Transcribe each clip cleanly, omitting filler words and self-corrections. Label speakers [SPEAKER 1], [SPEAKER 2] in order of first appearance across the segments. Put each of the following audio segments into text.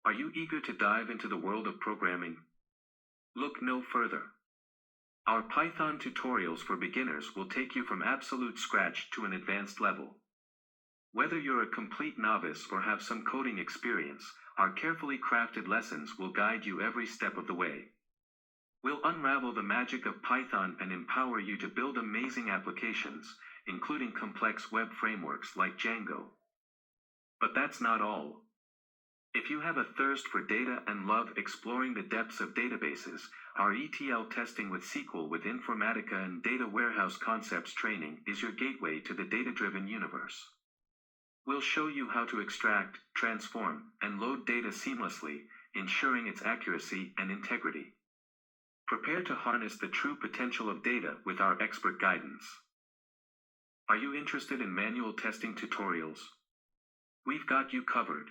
[SPEAKER 1] Are you eager to dive into the world of programming? Look no further. Our Python tutorials for beginners will take you from absolute scratch to an advanced level. Whether you're a complete novice or have some coding experience, our carefully crafted lessons will guide you every step of the way. We'll unravel the magic of Python and empower you to build amazing applications, including complex web frameworks like Django. But that's not all. If you have a thirst for data and love exploring the depths of databases, our ETL Testing with SQL with Informatica and Data Warehouse Concepts training is your gateway to the data-driven universe. We'll show you how to extract, transform, and load data seamlessly, ensuring its accuracy and integrity. Prepare to harness the true potential of data with our expert guidance. Are you interested in manual testing tutorials? We've got you covered.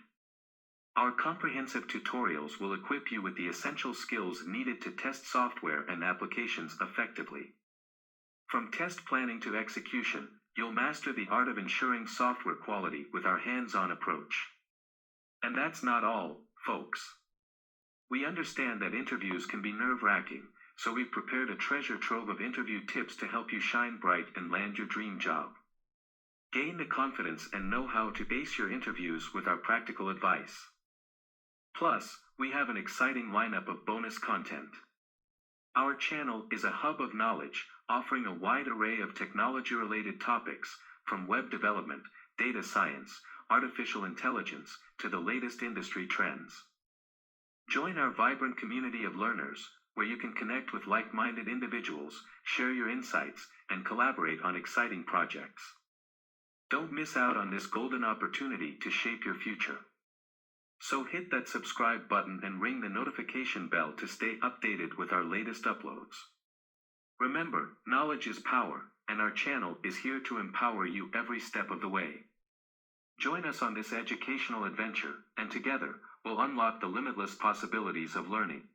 [SPEAKER 1] Our comprehensive tutorials will equip you with the essential skills needed to test software and applications effectively. From test planning to execution, you'll master the art of ensuring software quality with our hands-on approach. And that's not all, folks. We understand that interviews can be nerve-wracking, so we've prepared a treasure trove of interview tips to help you shine bright and land your dream job. Gain the confidence and know-how to ace your interviews with our practical advice. Plus, we have an exciting lineup of bonus content. Our channel is a hub of knowledge, offering a wide array of technology-related topics, from web development, data science, artificial intelligence, to the latest industry trends. Join our vibrant community of learners, where you can connect with like-minded individuals, share your insights, and collaborate on exciting projects. Don't miss out on this golden opportunity to shape your future. So hit that subscribe button and ring the notification bell to stay updated with our latest uploads. Remember, knowledge is power, and our channel is here to empower you every step of the way. Join us on this educational adventure, and together, we'll unlock the limitless possibilities of learning.